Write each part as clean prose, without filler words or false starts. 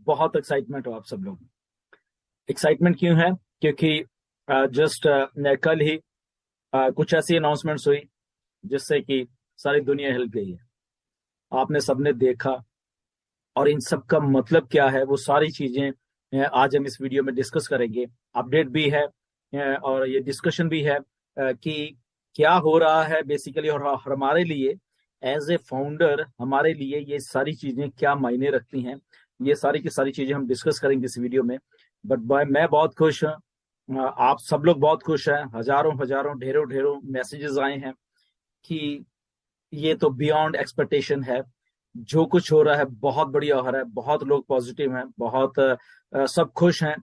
बहुत एक्साइटमेंट हो आप सब लोग। एक्साइटमेंट क्यों है? क्योंकि जस्ट कल ही कुछ ऐसी अनाउंसमेंट्स हुई जिससे कि सारी दुनिया हिल गई है। आपने सबने देखा, और इन सब का मतलब क्या है वो सारी चीजें आज हम इस वीडियो में डिस्कस करेंगे। अपडेट भी है और ये डिस्कशन भी है कि क्या हो रहा है बेसिकली, और हमारे लिए एज ए फाउंडर हमारे लिए ये सारी चीजें क्या मायने रखती हैं। ये सारी की सारी चीजें हम डिस्कस करेंगे इस वीडियो में। बट मैं बहुत खुश हूँ, आप सब लोग बहुत खुश हैं। हजारों हजारों ढेरों ढेरों मैसेजेस आए हैं कि ये तो बियॉन्ड एक्सपेक्टेशन है। जो कुछ हो रहा है बहुत बढ़िया हो रहा है, बहुत लोग पॉजिटिव हैं, बहुत सब खुश हैं।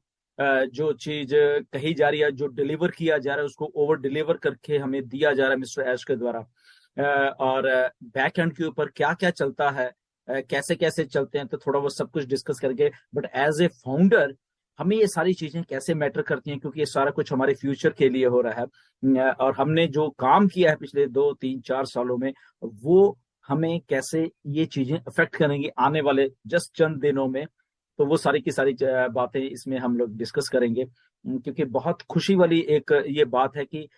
जो चीज कही जा रही है, जो डिलीवर किया जा रहा है, उसको ओवर डिलीवर करके हमें दिया जा रहा है मिस्टर ऐश के द्वारा। और बैक एंड के ऊपर क्या क्या चलता है, कैसे कैसे चलते हैं, तो थोड़ा वो सब कुछ डिस्कस करके। बट एज ए फाउंडर हमें ये सारी चीजें कैसे मैटर करती हैं, क्योंकि ये सारा कुछ हमारे फ्यूचर के लिए हो रहा है। और हमने जो काम किया है पिछले 2 3 4 सालों में, वो हमें कैसे ये चीजें अफेक्ट करेंगी आने वाले जस्ट चंद दिनों में। तो वो सारी की सारी बातें इसमें हम लोग डिस्कस करेंगे। क्योंकि बहुत खुशी वाली एक ये बात है कि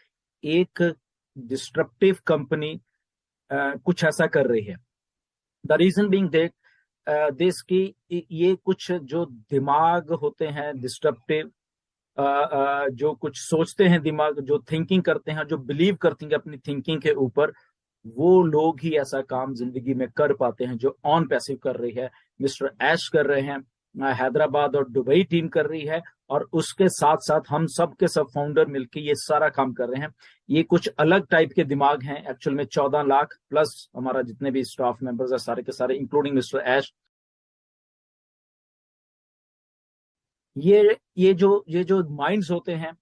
एक डिस्ट्रप्टिव कंपनी कुछ ऐसा कर रही है। The reason being that this की ये कुछ जो दिमाग होते हैं डिस्ट्रप्टिव, जो कुछ सोचते हैं, दिमाग जो थिंकिंग करते हैं, जो बिलीव करते हैं अपनी थिंकिंग के ऊपर, वो लोग ही ऐसा काम जिंदगी में कर पाते हैं जो ऑन पैसिव कर रही है। मिस्टर ऐश कर रहे हैं, हैदराबाद और दुबई टीम कर रही है, और उसके साथ साथ हम सब के सब फाउंडर मिलकर ये सारा काम कर रहे हैं। ये कुछ अलग टाइप के दिमाग हैं। एक्चुअल में 14 लाख प्लस हमारा जितने भी स्टाफ मेंबर्स है सारे के सारे, इंक्लूडिंग मिस्टर ऐश। ये जो माइंड्स होते हैं,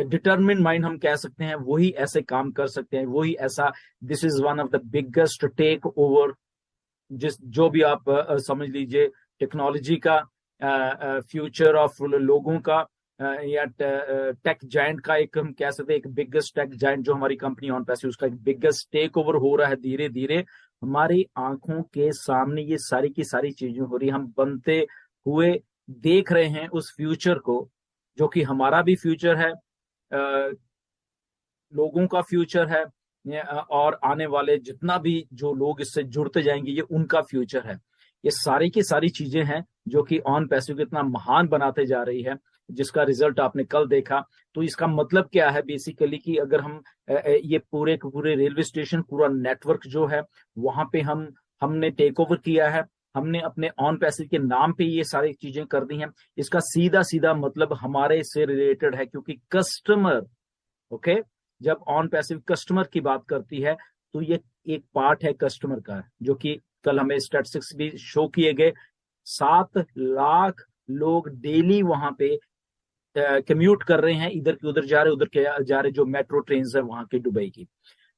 डिटरमिन माइंड हम कह सकते हैं, वही ऐसे काम कर सकते हैं, वही ऐसा। This is one of the biggest takeover, जिस जो भी आप समझ लीजिए, टेक्नोलॉजी का फ्यूचर ऑफ लोगों का, या टेक जायंट का, एक हम कह सकते हैं एक बिगेस्ट टेक जायंट जो हमारी कंपनी ऑन पैसिव, उसका एक बिगेस्ट टेक ओवर हो रहा है धीरे धीरे हमारी आंखों के सामने। ये सारी की सारी चीजें हो रही, हम बनते हुए देख रहे हैं उस फ्यूचर को, जो कि हमारा भी फ्यूचर है, लोगों का फ्यूचर है, और आने वाले जितना भी जो लोग इससे जुड़ते जाएंगे ये उनका फ्यूचर है। ये सारी की सारी चीजें हैं जो कि ऑन पैसिव इतना महान बनाते जा रही है, जिसका रिजल्ट आपने कल देखा। तो इसका मतलब क्या है बेसिकली कि अगर हम ये पूरे के पूरे रेलवे स्टेशन, पूरा नेटवर्क जो है वहां पे हमने टेक ओवर किया है, हमने अपने ऑन पैसिव के नाम पे ये सारी चीजें कर दी हैं। इसका सीधा सीधा मतलब हमारे से रिलेटेड है, क्योंकि कस्टमर, ओके, जब ऑन पैसिव कस्टमर की बात करती है तो ये एक पार्ट है कस्टमर का, जो कि कल हमें स्टैटिस्टिक्स भी शो किए गए। 7 लाख लोग डेली वहां पे कम्यूट कर रहे हैं, इधर के उधर जा रहे, उधर के जा रहे, जो मेट्रो ट्रेन है वहां की दुबई की।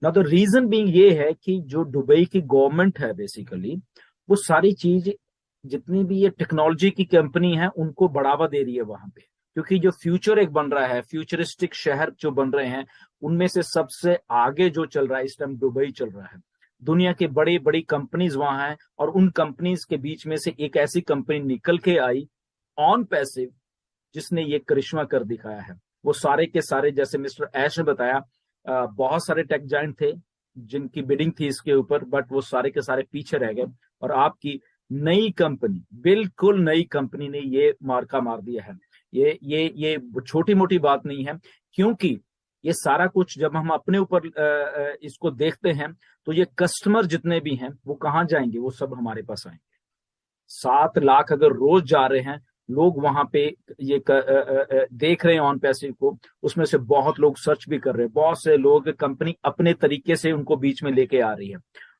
ना तो रीजन बीइंग ये है कि जो दुबई की गवर्नमेंट है बेसिकली, वो सारी चीज जितनी भी ये टेक्नोलॉजी की कंपनी है उनको बढ़ावा दे रही है वहां पे। क्योंकि जो फ्यूचर एक बन रहा है, फ्यूचरिस्टिक शहर जो बन रहे हैं, उनमें से सबसे आगे जो चल रहा है इस टाइम दुबई चल रहा है। दुनिया की बड़ी बड़ी कंपनीज वहां हैं, और उन कंपनीज के बीच में से एक ऐसी कंपनी निकल के आई ऑन पैसिव, जिसने ये करिश्मा कर दिखाया है। वो सारे के सारे, जैसे मिस्टर ऐश ने बताया, बहुत सारे टेक जायंट थे जिनकी बिडिंग थी इसके ऊपर, बट वो सारे के सारे पीछे रह गए। और आपकी नई कंपनी, बिल्कुल नई कंपनी ने ये मार्का मार दिया है। ये छोटी मोटी बात नहीं है, क्योंकि ये सारा कुछ जब हम अपने ऊपर इसको देखते हैं, तो ये कस्टमर जितने भी हैं वो कहाँ जाएंगे? वो सब हमारे पास आएंगे। 7 लाख अगर रोज जा रहे हैं लोग वहां पे, ये देख रहे हैं ऑन पैसिव को, उसमें से बहुत लोग सर्च भी कर रहे हैं, बहुत से लोग कंपनी अपने तरीके से उनको बीच में लेके आ रही है।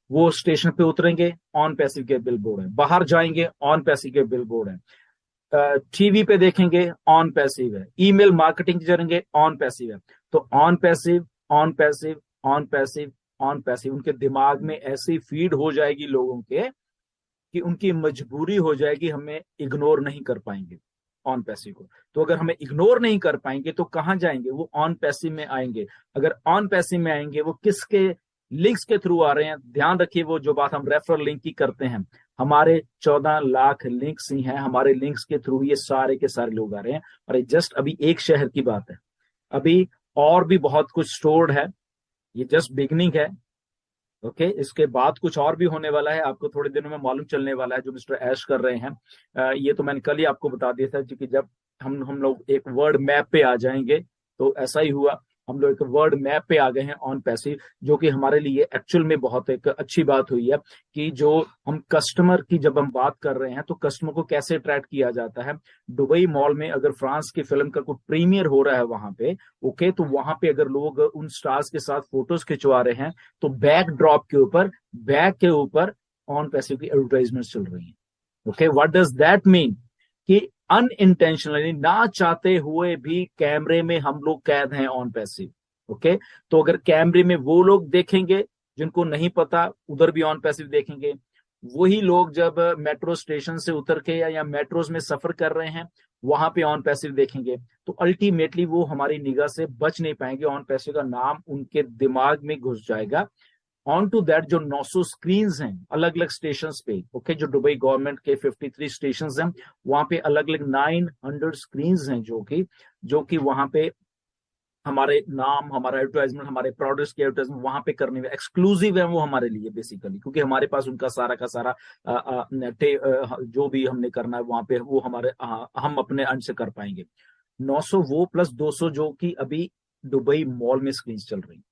वो स्टेशन पे उतरेंगे, ऑन पैसिव के बिल बोर्ड है, बाहर जाएंगे ऑन पैसिव के बिल बोर्ड है, टीवी पे देखेंगे ऑन पैसिव है, ईमेल मार्केटिंग करेंगे ऑन पैसिव है। तो on passive, on passive, on passive, on passive, उनके दिमाग में ऐसी फीड हो जाएगी लोगों के कि उनकी मजबूरी हो जाएगी, हमें इग्नोर नहीं कर पाएंगे ऑन पैसिव को। तो अगर हमें इग्नोर नहीं कर पाएंगे तो कहां जाएंगे? वो ऑन पैसिव में आएंगे। अगर ऑन पैसिव में आएंगे, वो किसके लिंक्स के थ्रू आ रहे हैं? ध्यान रखिए, वो जो बात हम रेफरल लिंक की करते हैं, हमारे 14 लाख लिंक्स ही हैं, हमारे लिंक्स के थ्रू ये सारे के सारे लोग आ रहे हैं। और ये जस्ट अभी एक शहर की बात है, अभी और भी बहुत कुछ स्टोर्ड है, ये जस्ट बिगनिंग है। ओके, इसके बाद कुछ और भी होने वाला है, आपको थोड़े दिनों में मालूम चलने वाला है जो मिस्टर ऐश कर रहे हैं। ये तो मैंने कल ही आपको बता दिया था, क्योंकि जब हम लोग एक वर्ड मैप पे आ जाएंगे तो ऐसा ही हुआ। हम लोग एक वर्ड मैप पे आ गए हैं ऑन पैसिव, जो कि हमारे लिए एक्चुअल में बहुत एक अच्छी बात हुई है कि जो हम कस्टमर की जब हम बात कर रहे हैं तो कस्टमर को कैसे अट्रैक्ट किया जाता है। दुबई मॉल में अगर फ्रांस की फिल्म का कोई प्रीमियर हो रहा है वहां पे, ओके, तो वहां पे अगर लोग उन स्टार्स के साथ फोटोज खिंचवा रहे हैं तो बैक के ऊपर ऑन पैसिव की एडवर्टाइजमेंट चल रही है। Okay, what does that mean कि अनइंटेंशनली, ना चाहते हुए भी कैमरे में हम लोग कैद हैं ऑन पैसिव। ओके, तो अगर कैमरे में वो लोग देखेंगे जिनको नहीं पता, उधर भी ऑन पैसिव देखेंगे। वही लोग जब मेट्रो स्टेशन से उतर के या मेट्रोज में सफर कर रहे हैं वहां पे ऑन पैसिव देखेंगे, तो अल्टीमेटली वो हमारी निगाह से बच नहीं पाएंगे, ऑन पैसिव का नाम उनके दिमाग में घुस जाएगा। ऑन टू दैट जो 900 स्क्रीन हैं अलग अलग स्टेशन पे, ओके, जो दुबई गवर्नमेंट के 53 स्टेशन हैं वहां पे अलग अलग 900 स्क्रीन हैं जो कि वहां पे हमारे नाम, हमारा एडवर्टाइजमेंट, हमारे प्रोडक्ट्स की एडवर्टाइजमेंट वहां पे करने में एक्सक्लूसिव है वो हमारे लिए बेसिकली, क्योंकि हमारे पास उनका सारा का सारा जो भी हमने करना है वहां पे वो हम अपने अंश से कर पाएंगे। 900 वो प्लस 200 जो कि अभी दुबई मॉल में स्क्रीन चल रही है,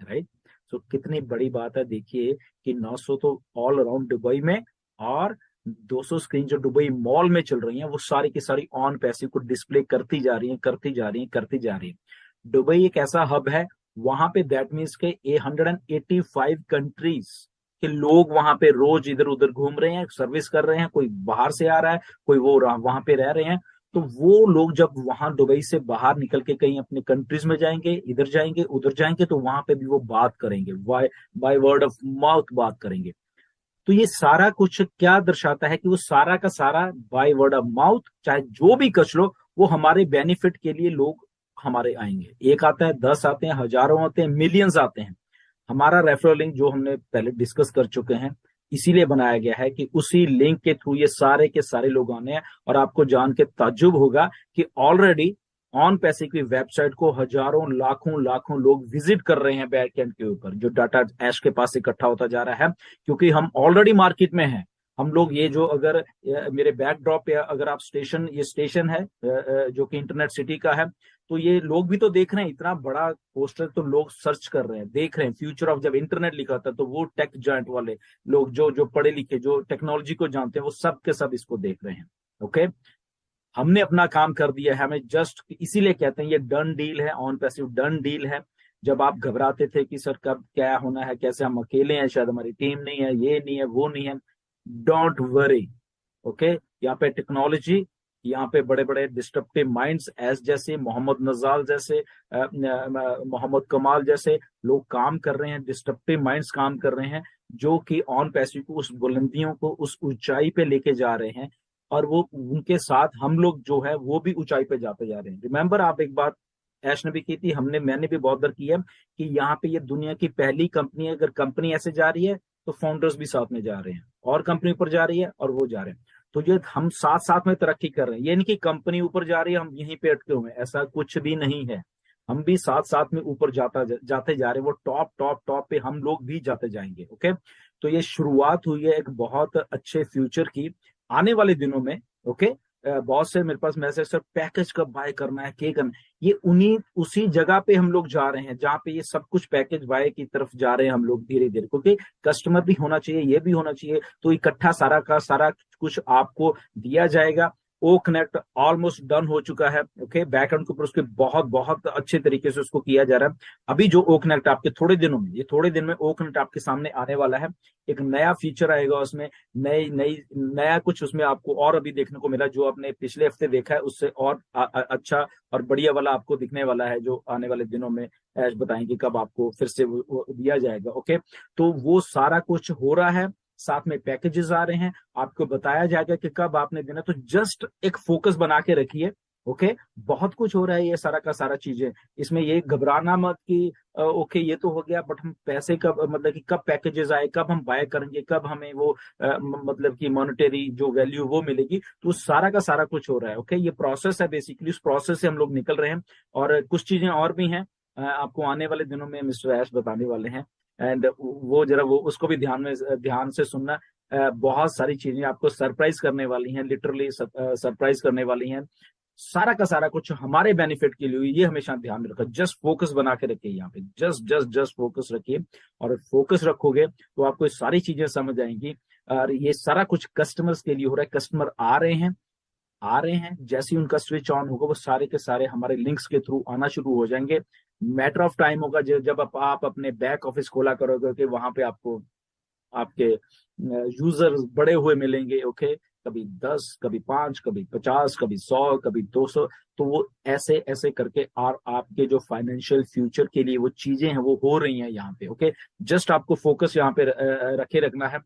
राइट। सो कितनी बड़ी बात है, देखिए कि 900 तो ऑल अराउंड दुबई में, और 200 स्क्रीन जो दुबई मॉल में चल रही हैं वो सारी की सारी ऑन पैसिव को डिस्प्ले करती जा रही हैं, करती जा रही हैं, करती जा रही हैं। दुबई एक ऐसा हब है, वहां पे दैट मीन्स के 185 कंट्रीज के लोग वहां पे रोज इधर उधर घूम रहे हैं, सर्विस कर रहे हैं, कोई बाहर से आ रहा है, कोई वो वहां पे रह रहे हैं। तो वो लोग जब वहां दुबई से बाहर निकल के कहीं अपने कंट्रीज में जाएंगे, इधर जाएंगे उधर जाएंगे, तो वहां पे भी वो बात करेंगे, बाय वर्ड ऑफ माउथ बात करेंगे। तो ये सारा कुछ क्या दर्शाता है कि वो सारा का सारा बाय वर्ड ऑफ माउथ, चाहे जो भी कच लो, वो हमारे बेनिफिट के लिए लोग हमारे आएंगे। एक आता है, 10 आते हैं, हजारों आते हैं, मिलियंस आते हैं। हमारा रेफरल लिंक जो हमने पहले डिस्कस कर चुके हैं, इसीलिए बनाया गया है कि उसी लिंक के थ्रू ये सारे के सारे लोग आने हैं। और आपको जान के ताज्जुब होगा कि ऑलरेडी ऑन पैसे की वेबसाइट को हजारों लाखों लाखों लोग विजिट कर रहे हैं बैकएंड के ऊपर, जो डाटा ऐश के पास इकट्ठा होता जा रहा है, क्योंकि हम ऑलरेडी मार्केट में हैं। हम लोग ये जो अगर मेरे बैकड्रॉप पे अगर आप ये स्टेशन है जो कि इंटरनेट सिटी का है, तो ये लोग भी तो देख रहे हैं, इतना बड़ा पोस्टर तो लोग सर्च कर रहे हैं, देख रहे हैं। फ्यूचर ऑफ जब इंटरनेट लिखा था तो वो टेक जॉइंट वाले लोग जो जो पढ़े लिखे, जो टेक्नोलॉजी को जानते हैं, वो सब के सब इसको देख रहे हैं। ओके, हमने अपना काम कर दिया है, हमें जस्ट इसीलिए कहते हैं ये डन डील है, ऑन पैसिव डन डील है। जब आप घबराते थे कि सर कब क्या होना है, कैसे, हम अकेले हैं, शायद हमारी टीम नहीं है, ये नहीं है, वो नहीं है, डोंट वरी। ओके, यहाँ पे टेक्नोलॉजी, यहाँ पे बड़े बड़े डिस्ट्रप्टिव माइंड्स एस जैसे मोहम्मद नजाल जैसे मोहम्मद कमाल जैसे लोग काम कर रहे हैं, डिस्ट्रप्टिव माइंड्स काम कर रहे हैं, जो कि ऑन पैसिव को उस बुलंदियों को, उस ऊंचाई पे लेके जा रहे हैं। और वो उनके साथ हम लोग जो है वो भी ऊंचाई पे जाते जा रहे हैं। रिमेंबर, आप एक बात ऐश ने भी की थी, मैंने भी बहुत बार की है, कि यहाँ पे ये दुनिया की पहली कंपनी है। अगर कंपनी ऐसे जा रही है तो फाउंडर्स भी साथ में जा रहे हैं, और कंपनी ऊपर जा रही है और वो जा रहे हैं। तो ये हम साथ साथ में तरक्की कर रहे हैं, ये नहीं कि कंपनी ऊपर जा रही है हम यहीं पे अटके हुए हैं, ऐसा कुछ भी नहीं है। हम भी साथ साथ में ऊपर जाते जा रहे हैं, वो टॉप टॉप टॉप पे हम लोग भी जाते जाएंगे। ओके, तो ये शुरुआत हुई है एक बहुत अच्छे फ्यूचर की आने वाले दिनों में। ओके, बहुत से मेरे पास मैसेज, सर पैकेज कब बाय करना है, क्या करना है, ये उसी जगह पे हम लोग जा रहे हैं जहाँ पे ये सब कुछ पैकेज बाय की तरफ जा रहे हैं हम लोग धीरे धीरे, क्योंकि कस्टमर भी होना चाहिए, ये भी होना चाहिए, तो इकट्ठा सारा का सारा कुछ आपको दिया जाएगा। ओ कनेक्ट ऑलमोस्ट डन हो चुका है। ओके, बैकएंड के ऊपर उसके बहुत बहुत अच्छे तरीके से उसको किया जा रहा है। अभी जो ओ कनेक्ट आपके थोड़े दिनों में, ये थोड़े दिन में ओ कनेक्ट आपके सामने आने वाला है। एक नया फीचर आएगा उसमें, नया कुछ उसमें आपको और अभी देखने को मिला, जो आपने पिछले हफ्ते देखा है उससे और अच्छा और बढ़िया वाला आपको दिखने वाला है, जो आने वाले दिनों में ऐश बताएंगे कब आपको फिर से वो दिया जाएगा। ओके, तो वो सारा कुछ हो रहा है, साथ में पैकेजेस आ रहे हैं, आपको बताया जाएगा कि कब आपने देना। तो जस्ट एक फोकस बना के रखिए, ओके, बहुत कुछ हो रहा है ये सारा का सारा चीजें। इसमें ये घबराना मत कि ओके ये तो हो गया, बट हम पैसे कब, मतलब कि कब पैकेजेस आए, कब हम बाय करेंगे, कब हमें वो मतलब कि मॉनेटरी जो वैल्यू वो मिलेगी, तो सारा का सारा कुछ हो रहा है। ओके, ये प्रोसेस है बेसिकली, उस प्रोसेस से हम लोग निकल रहे हैं। और कुछ चीजें और भी हैं, आपको आने वाले दिनों में मिस्टर ऐश बताने वाले हैं। एंड वो जरा वो उसको भी ध्यान से सुनना। बहुत सारी चीजें आपको सरप्राइज करने वाली हैं, लिटरली सरप्राइज करने वाली हैं। सारा का सारा कुछ हमारे बेनिफिट के लिए, ये हमेशा ध्यान में रखो। जस्ट फोकस बना के रखिए यहाँ पे, जस्ट जस्ट जस्ट फोकस रखिए। और फोकस रखोगे तो आपको ये सारी चीजें समझ आएंगी। और ये सारा कुछ कस्टमर्स के लिए हो रहा है। कस्टमर आ रहे हैं, जैसे ही उनका स्विच ऑन होगा वो सारे के सारे हमारे लिंक्स के थ्रू आना शुरू हो जाएंगे। मैटर ऑफ टाइम होगा जब आप अपने बैक ऑफिस खोला करोगे कि वहां पे आपको आपके यूजर्स बड़े हुए मिलेंगे। ओके, कभी 10, कभी 5, कभी 50, कभी 100, कभी 200। तो वो ऐसे ऐसे करके और आपके जो फाइनेंशियल फ्यूचर के लिए वो चीजें हैं वो हो रही हैं यहाँ पे। ओके, जस्ट आपको फोकस यहाँ पे रखे रखना है।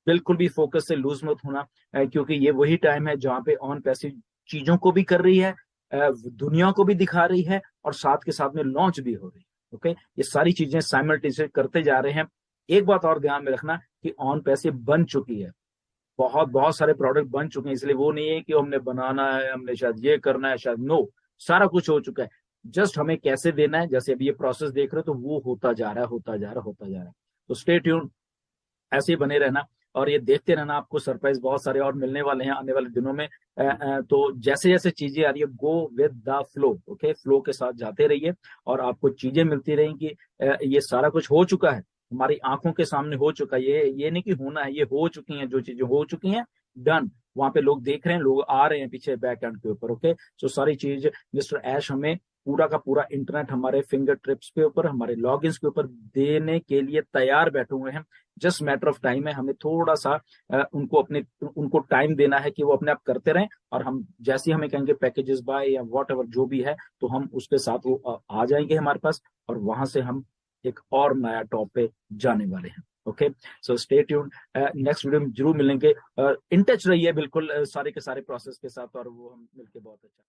बिल्कुल भी फोकस से लूज मत होना, क्योंकि ये वही टाइम है जहाँ पे ऑन पैसिव चीजों को भी कर रही है, दुनिया को भी दिखा रही है, और साथ के साथ में लॉन्च भी हो रही है। ओके, ये सारी चीजें साइमल्टेनियसली करते जा रहे हैं। एक बात और ध्यान में रखना कि ऑन पैसिव बन चुकी है, बहुत बहुत सारे प्रोडक्ट बन चुके हैं। इसलिए वो नहीं है कि हमने बनाना है, हमने शायद ये करना है, शायद नो, सारा कुछ हो चुका है। जस्ट हमें कैसे देना है, जैसे अभी ये प्रोसेस देख रहे हो, तो वो होता जा रहा है, होता जा रहा है, होता जा रहा है। तो स्टे ट्यून, ऐसे ही बने रहना और ये देखते रहना। आपको सरप्राइज बहुत सारे और मिलने वाले हैं आने वाले दिनों में। तो जैसे जैसे चीजें आ रही है, go with the flow. Okay, flow के साथ जाते रहिए और आपको चीजें मिलती रहेंगी। ये सारा कुछ हो चुका है, हमारी आंखों के सामने हो चुका है। ये नहीं कि होना है, ये हो चुकी हैं। जो चीजें हो चुकी हैं, डन। वहां पे लोग देख रहे हैं, लोग आ रहे हैं पीछे बैक एंड के ऊपर। ओके, सो सारी चीज मिस्टर ऐश हमें पूरा का पूरा इंटरनेट हमारे फिंगर टिप्स के ऊपर, हमारे लॉगिन्स के ऊपर देने के लिए तैयार बैठे हुए हैं। जस्ट मैटर ऑफ टाइम है, हमें थोड़ा सा उनको टाइम देना है कि वो अपने आप करते रहें। और हम जैसे ही हमें कहेंगे पैकेजेस बाय या वॉट एवर जो भी है, तो हम उसके साथ वो आ जाएंगे हमारे पास, और वहां से हम एक और नया टॉप पे जाने वाले हैं। Okay, so stay tuned, next video में जरूर मिलेंगे। इन टच रहिए बिल्कुल सारे के सारे प्रोसेस के साथ, और वो हम मिलके बहुत अच्छा